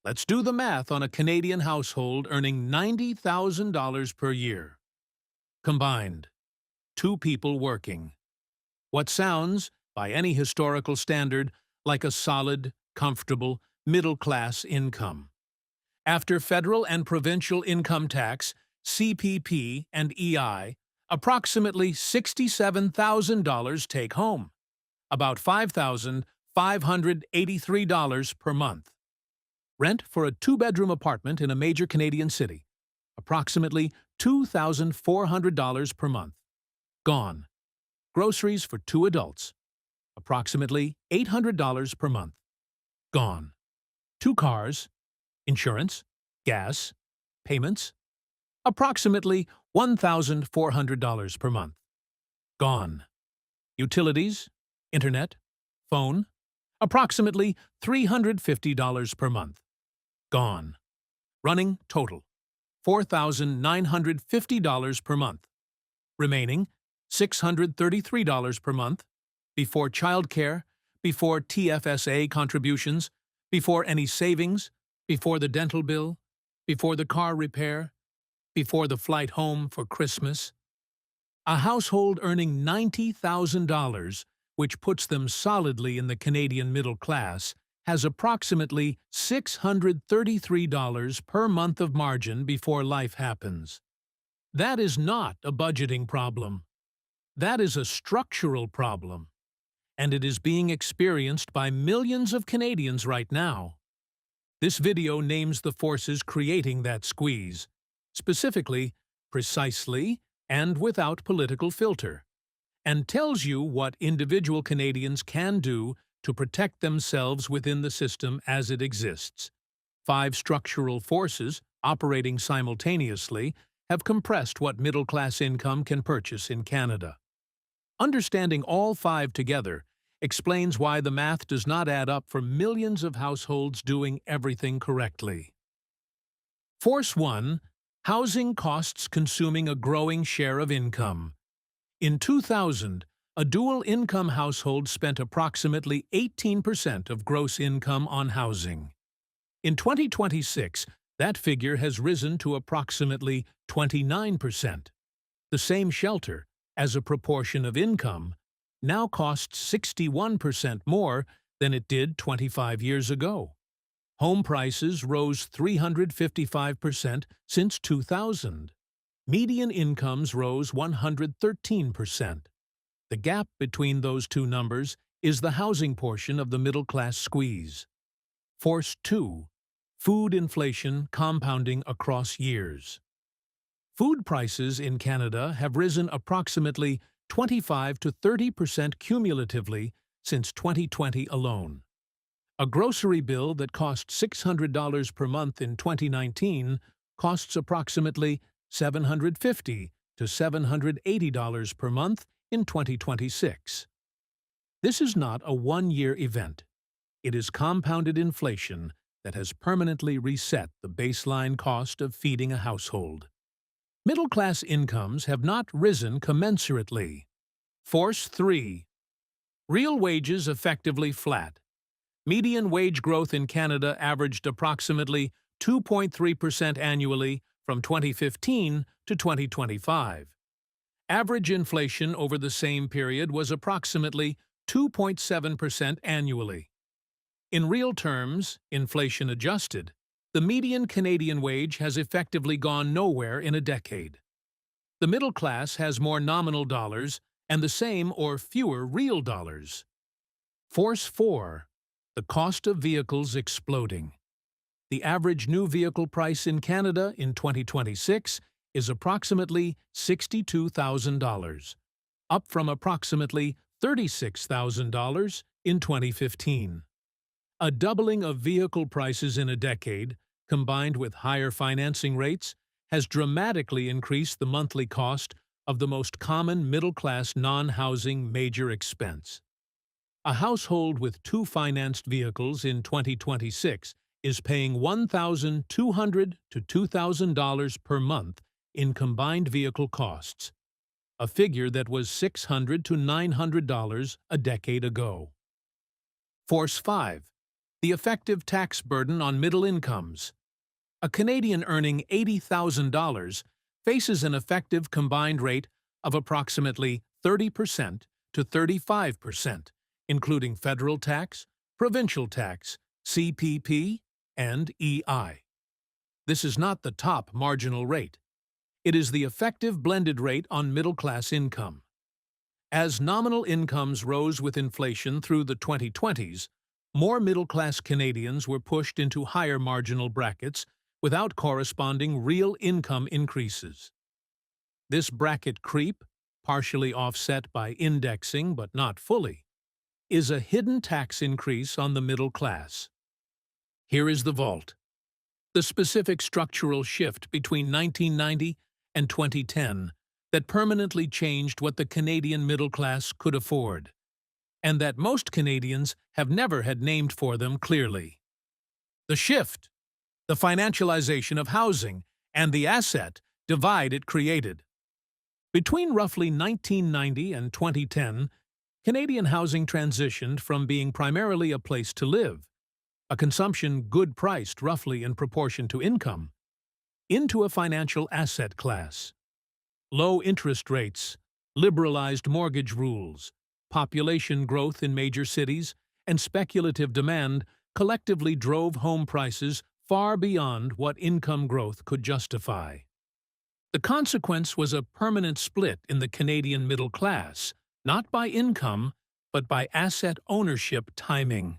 Let's do the math on a Canadian household earning $90,000 per year. Combined, two people working. What sounds, by any historical standard, like a solid, comfortable, middle-class income. After federal and provincial income tax, CPP, and EI, approximately $67,000 take home, about $5,583 per month. Rent for a two-bedroom apartment in a major Canadian city, approximately $2,400 per month. Gone. Groceries for two adults, approximately $800 per month. Gone. Two cars, insurance, gas, payments, approximately $1,400 per month. Gone. Utilities, internet, phone, approximately $350 per month. Gone. Running total, $4,950 per month. Remaining, $633 per month, before childcare, before TFSA contributions, before any savings, before the dental bill, before the car repair, before the flight home for Christmas. A household earning $90,000, which puts them solidly in the Canadian middle class, has approximately $633 per month of margin before life happens. That is not a budgeting problem. That is a structural problem, and it is being experienced by millions of Canadians right now. This video names the forces creating that squeeze, specifically, precisely, and without political filter, and tells you what individual Canadians can do to protect themselves within the system as it exists. 5 structural forces, operating simultaneously, have compressed what middle-class income can purchase in Canada. Understanding all 5 together explains why the math does not add up for millions of households doing everything correctly. Force 1. Housing costs consuming a growing share of income. In 2000, a dual-income household spent approximately 18% of gross income on housing. In 2026, that figure has risen to approximately 29%. The same shelter, as a proportion of income, now costs 61% more than it did 25 years ago. Home prices rose 355% since 2000. Median incomes rose 113%. The gap between those two numbers is the housing portion of the middle-class squeeze. Force 2. Food inflation compounding across years. Food prices in Canada have risen approximately 25 to 30% cumulatively since 2020 alone. A grocery bill that cost $600 per month in 2019 costs approximately $750 to $780 per month in 2026. This is not a one-year event. It is compounded inflation that has permanently reset the baseline cost of feeding a household. Middle-class incomes have not risen commensurately. Force 3. Real wages effectively flat. Median wage growth in Canada averaged approximately 2.3% annually from 2015 to 2025. Average inflation over the same period was approximately 2.7% annually. In real terms, inflation adjusted, the median Canadian wage has effectively gone nowhere in a decade. The middle class has more nominal dollars and the same or fewer real dollars. Force 4. The cost of vehicles exploding. The average new vehicle price in Canada in 2026 is approximately $62,000, up from approximately $36,000 in 2015. A doubling of vehicle prices in a decade, combined with higher financing rates, has dramatically increased the monthly cost of the most common middle-class non-housing major expense. A household with 2 financed vehicles in 2026 is paying $1,200 to $2,000 per month in combined vehicle costs, a figure that was $600 to $900 a decade ago. Force 5. The effective tax burden on middle incomes. A Canadian earning $80,000 faces an effective combined rate of approximately 30% to 35%, including federal tax, provincial tax, CPP, and EI. This is not the top marginal rate. It is the effective blended rate on middle-class income. As nominal incomes rose with inflation through the 2020s, more middle-class Canadians were pushed into higher marginal brackets without corresponding real income increases. This bracket creep, partially offset by indexing but not fully, is a hidden tax increase on the middle class. Here is the vault. The specific structural shift between 1990 and 2010 that permanently changed what the Canadian middle class could afford, and that most Canadians have never had named for them clearly. The shift, the financialization of housing, and the asset divide it created. Between roughly 1990 and 2010, Canadian housing transitioned from being primarily a place to live, a consumption good priced roughly in proportion to income, into a financial asset class. Low interest rates, liberalized mortgage rules, population growth in major cities, and speculative demand collectively drove home prices far beyond what income growth could justify. The consequence was a permanent split in the Canadian middle class, not by income, but by asset ownership timing.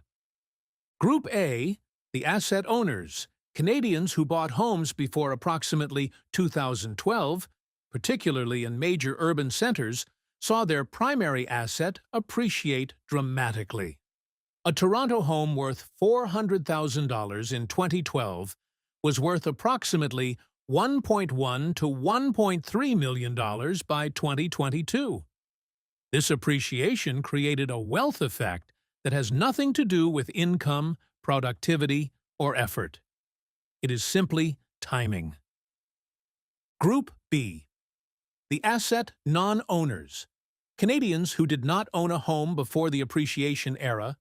Group A, the asset owners, Canadians who bought homes before approximately 2012, particularly in major urban centers, saw their primary asset appreciate dramatically. A Toronto home worth $400,000 in 2012 was worth approximately $1.1 to $1.3 million by 2022. This appreciation created a wealth effect that has nothing to do with income, productivity, or effort. It is simply timing. Group B, the asset non-owners, Canadians who did not own a home before the appreciation era,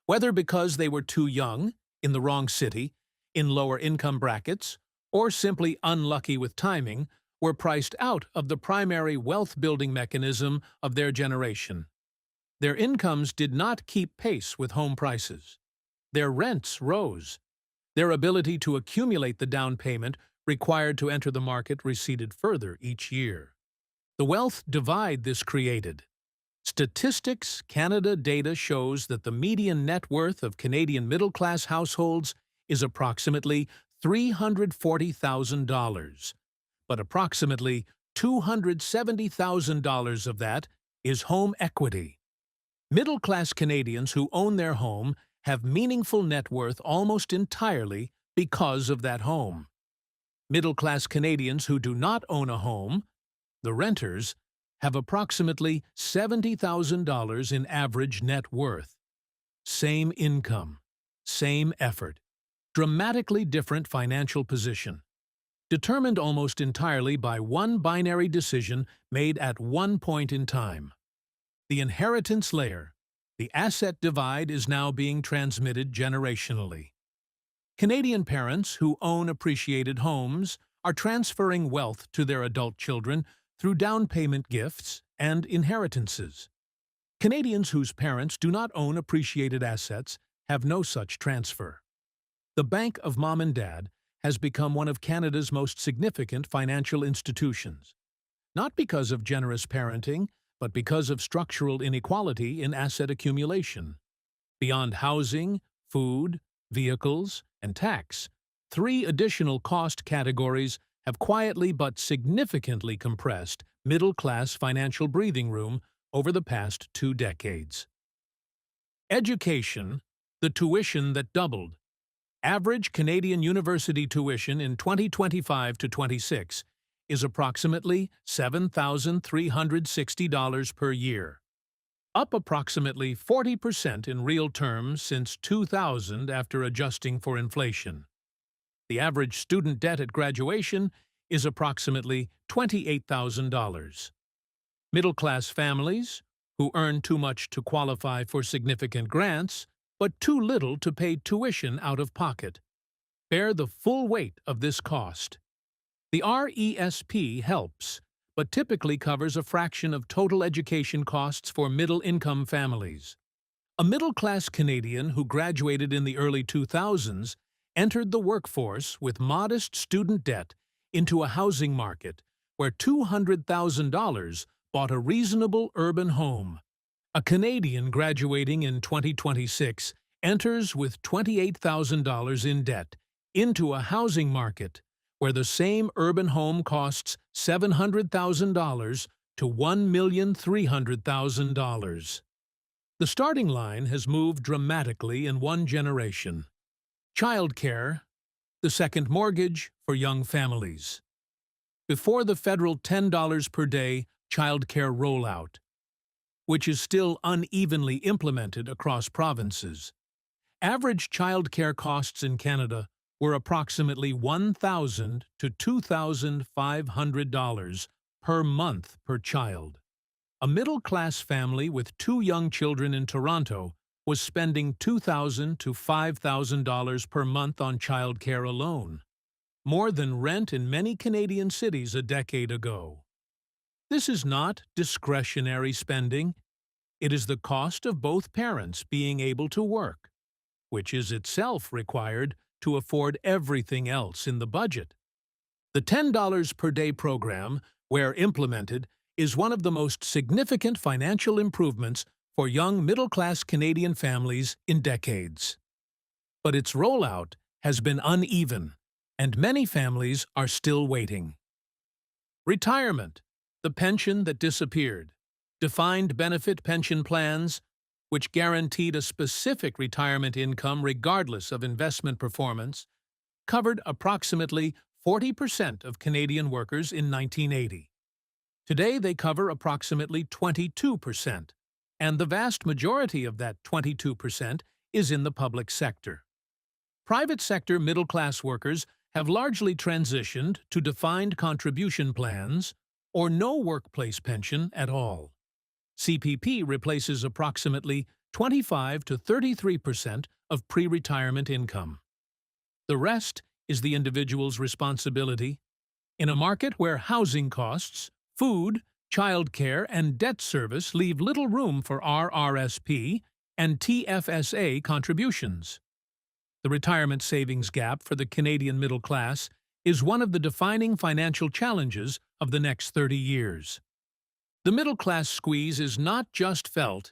whether because they were too young, in the wrong city, in lower income brackets, or simply unlucky with timing, were priced out of the primary wealth-building mechanism of their generation. Their incomes did not keep pace with home prices. Their rents rose. Their ability to accumulate the down payment required to enter the market receded further each year. The wealth divide this created. Statistics Canada data shows that the median net worth of Canadian middle-class households is approximately $340,000, but approximately $270,000 of that is home equity. Middle-class Canadians who own their home have meaningful net worth almost entirely because of that home. Middle-class Canadians who do not own a home, the renters, have approximately $70,000 in average net worth. Same income, same effort, dramatically different financial position, determined almost entirely by one binary decision made at one point in time. The inheritance layer, the asset divide, is now being transmitted generationally. Canadian parents who own appreciated homes are transferring wealth to their adult children through down payment gifts and inheritances. Canadians whose parents do not own appreciated assets have no such transfer. The Bank of Mom and Dad has become one of Canada's most significant financial institutions, not because of generous parenting, but because of structural inequality in asset accumulation. Beyond housing, food, vehicles, and tax, 3 additional cost categories have quietly but significantly compressed middle-class financial breathing room over the past 2 decades. Education, the tuition that doubled. Average Canadian university tuition in 2025 to 26 is approximately $7,360 per year, up approximately 40% in real terms since 2000 after adjusting for inflation. The average student debt at graduation is approximately $28,000. Middle-class families, who earn too much to qualify for significant grants, but too little to pay tuition out of pocket, bear the full weight of this cost. The RESP helps, but typically covers a fraction of total education costs for middle-income families. A middle-class Canadian who graduated in the early 2000s entered the workforce with modest student debt into a housing market where $200,000 bought a reasonable urban home. A Canadian graduating in 2026 enters with $28,000 in debt into a housing market where the same urban home costs $700,000 to $1,300,000. The starting line has moved dramatically in one generation. Childcare, the second mortgage for young families. Before the federal $10 per day childcare rollout, which is still unevenly implemented across provinces, average childcare costs in Canada were approximately $1,000 to $2,500 per month per child. A middle-class family with 2 young children in Toronto was spending $2,000 to $5,000 per month on childcare alone, more than rent in many Canadian cities a decade ago. This is not discretionary spending. It is the cost of both parents being able to work, which is itself required to afford everything else in the budget. The $10 per day program, where implemented, is one of the most significant financial improvements for young middle-class Canadian families in decades. But its rollout has been uneven, and many families are still waiting. Retirement, the pension that disappeared. Defined benefit pension plans, which guaranteed a specific retirement income regardless of investment performance, covered approximately 40% of Canadian workers in 1980. Today, they cover approximately 22%, and the vast majority of that 22% is in the public sector. Private sector middle-class workers have largely transitioned to defined contribution plans or no workplace pension at all. CPP replaces approximately 25 to 33% of pre-retirement income. The rest is the individual's responsibility. In a market where housing costs, food, childcare, and debt service leave little room for RRSP and TFSA contributions. The retirement savings gap for the Canadian middle class is one of the defining financial challenges of the next 30 years. The middle-class squeeze is not just felt,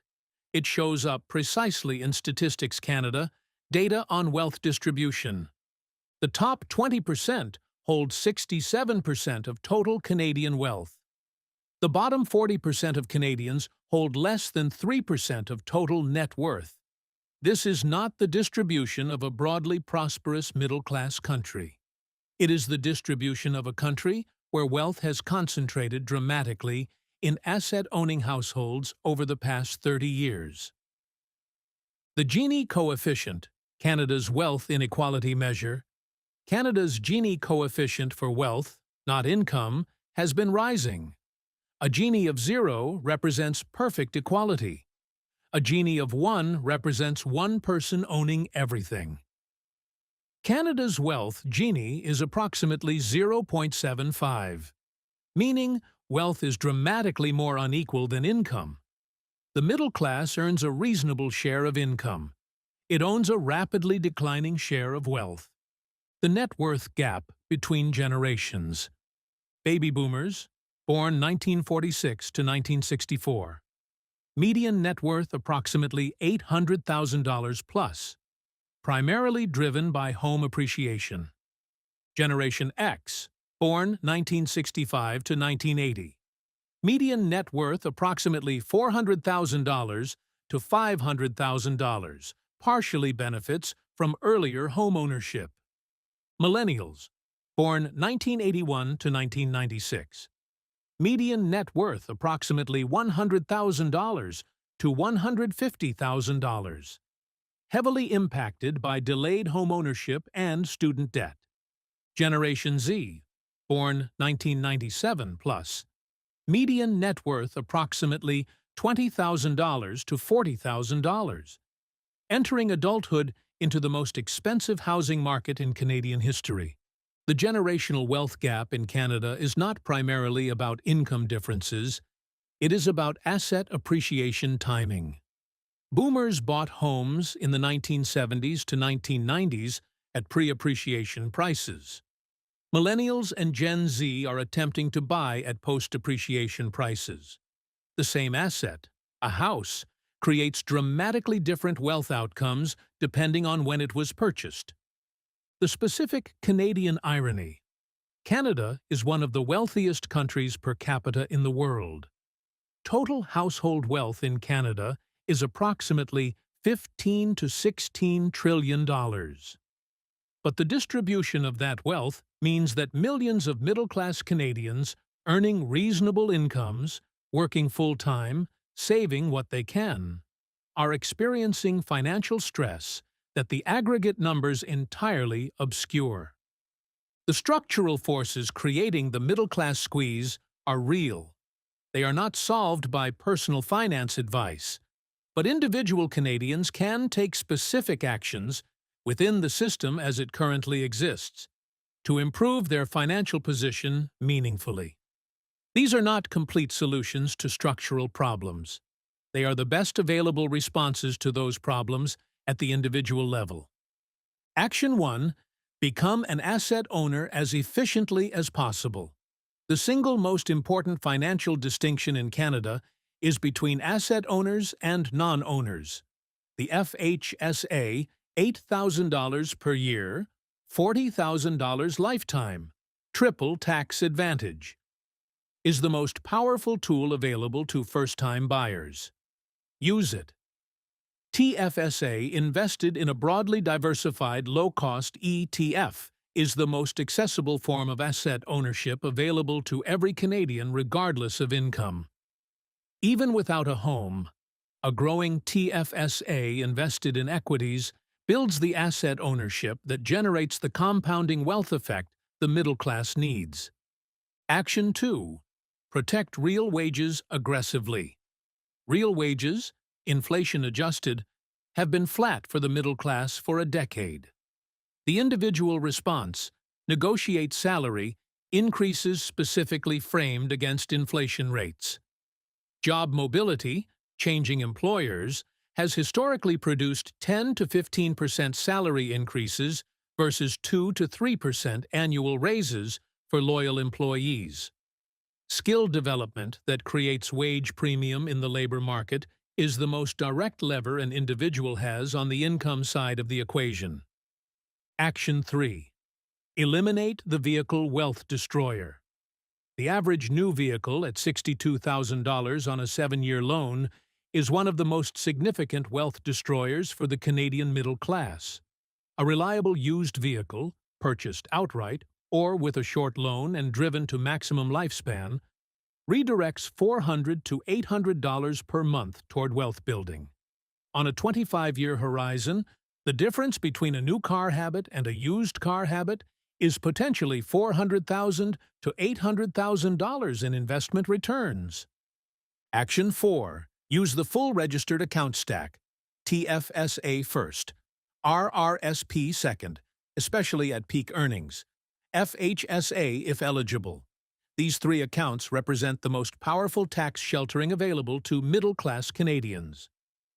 it shows up precisely in Statistics Canada data on wealth distribution. The top 20% hold 67% of total Canadian wealth. The bottom 40% of Canadians hold less than 3% of total net worth. This is not the distribution of a broadly prosperous middle-class country. It is the distribution of a country where wealth has concentrated dramatically in asset-owning households over the past 30 years. The Gini coefficient, Canada's wealth inequality measure, Canada's Gini coefficient for wealth, not income, has been rising. A Gini of 0 represents perfect equality. A Gini of 1 represents one person owning everything. Canada's wealth Gini is approximately 0.75, meaning wealth is dramatically more unequal than income. The middle class earns a reasonable share of income. It owns a rapidly declining share of wealth. The net worth gap between generations. Baby boomers, born 1946 to 1964. Median net worth approximately $800,000 plus, primarily driven by home appreciation. Generation X, born 1965 to 1980. Median net worth approximately $400,000 to $500,000, partially benefits from earlier homeownership. Millennials, born 1981 to 1996. Median net worth approximately $100,000 to $150,000. Heavily impacted by delayed homeownership and student debt. Generation Z, born 1997 plus. Median net worth approximately $20,000 to $40,000. entering adulthood into the most expensive housing market in Canadian history. The generational wealth gap in Canada is not primarily about income differences, it is about asset appreciation timing. Boomers bought homes in the 1970s to 1990s at pre-appreciation prices. Millennials and Gen Z are attempting to buy at post-appreciation prices. The same asset, a house, creates dramatically different wealth outcomes depending on when it was purchased. The specific Canadian irony: Canada is one of the wealthiest countries per capita in the world. Total household wealth in Canada is approximately $15 to $16 trillion. But the distribution of that wealth means that millions of middle-class Canadians earning reasonable incomes, working full-time, saving what they can, are experiencing financial stress that the aggregate numbers entirely obscure. The structural forces creating the middle-class squeeze are real. They are not solved by personal finance advice, but individual Canadians can take specific actions within the system as it currently exists to improve their financial position meaningfully. These are not complete solutions to structural problems. They are the best available responses to those problems at the individual level. Action 1. Become an asset owner as efficiently as possible. The single most important financial distinction in Canada is between asset owners and non-owners. The FHSA, $8,000 per year, $40,000 lifetime, triple tax advantage, is the most powerful tool available to first-time buyers. Use it. TFSA, invested in a broadly diversified, low-cost ETF, is the most accessible form of asset ownership available to every Canadian regardless of income. Even without a home, a growing TFSA invested in equities builds the asset ownership that generates the compounding wealth effect the middle class needs. Action 2. Protect real wages aggressively. Real wages, inflation-adjusted, have been flat for the middle class for a decade. The individual response, negotiate salary, increases specifically framed against inflation rates. Job mobility, changing employers, has historically produced 10 to 15% salary increases versus 2 to 3% annual raises for loyal employees. Skill development that creates wage premium in the labor market is the most direct lever an individual has on the income side of the equation. Action 3. Eliminate the vehicle wealth destroyer. The average new vehicle at $62,000 on a 7-year loan is one of the most significant wealth destroyers for the Canadian middle class. A reliable used vehicle, purchased outright or with a short loan and driven to maximum lifespan, redirects $400 to $800 per month toward wealth building. On a 25-year horizon, the difference between a new car habit and a used car habit is potentially $400,000 to $800,000 in investment returns. Action 4. Use the full registered account stack. TFSA first, RRSP second, especially at peak earnings, FHSA if eligible. These 3 accounts represent the most powerful tax sheltering available to middle-class Canadians.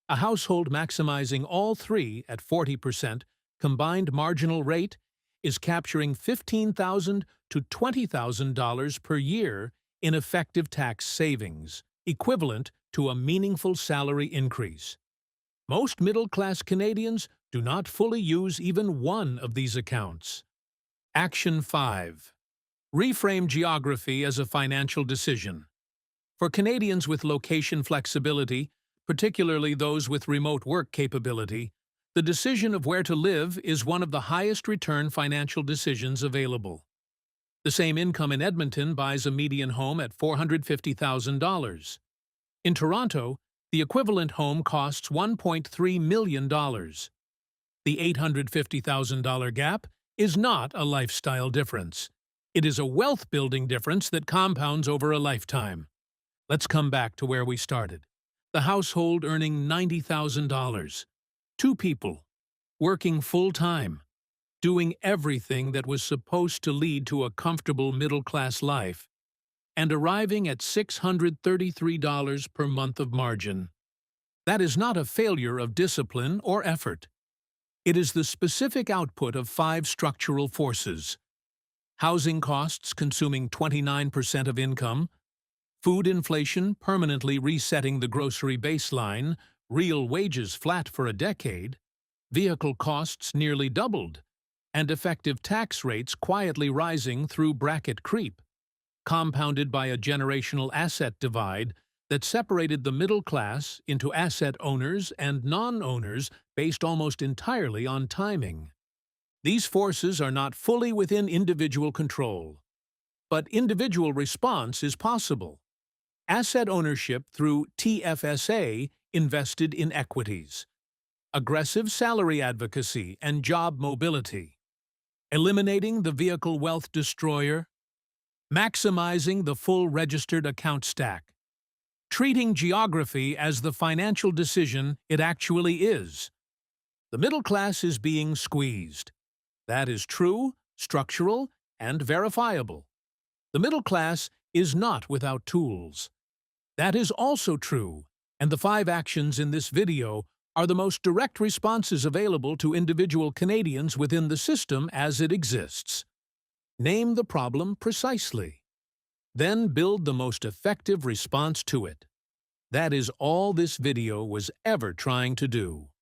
A household maximizing all 3 at 40% combined marginal rate is capturing $15,000 to $20,000 per year in effective tax savings, equivalent to a meaningful salary increase. Most middle-class Canadians do not fully use even one of these accounts. Action 5. Reframe geography as a financial decision. For Canadians with location flexibility, particularly those with remote work capability, the decision of where to live is one of the highest return financial decisions available. The same income in Edmonton buys a median home at $450,000. In Toronto, the equivalent home costs $1.3 million. The $850,000 gap is not a lifestyle difference. It is a wealth-building difference that compounds over a lifetime. Let's come back to where we started. The household earning $90,000. Two people, working full-time, doing everything that was supposed to lead to a comfortable middle-class life, and arriving at $633 per month of margin. That is not a failure of discipline or effort. It is the specific output of 5 structural forces: housing costs consuming 29% of income, food inflation permanently resetting the grocery baseline, real wages flat for a decade, vehicle costs nearly doubled, and effective tax rates quietly rising through bracket creep, compounded by a generational asset divide that separated the middle class into asset owners and non-owners based almost entirely on timing. These forces are not fully within individual control, but individual response is possible. Asset ownership through TFSA invested in equities, aggressive salary advocacy and job mobility, eliminating the vehicle wealth destroyer, maximizing the full registered account stack, treating geography as the financial decision it actually is. The middle class is being squeezed. That is true, structural, and verifiable. The middle class is not without tools. That is also true, and the 5 actions in this video are the most direct responses available to individual Canadians within the system as it exists. Name the problem precisely. Then build the most effective response to it. That is all this video was ever trying to do.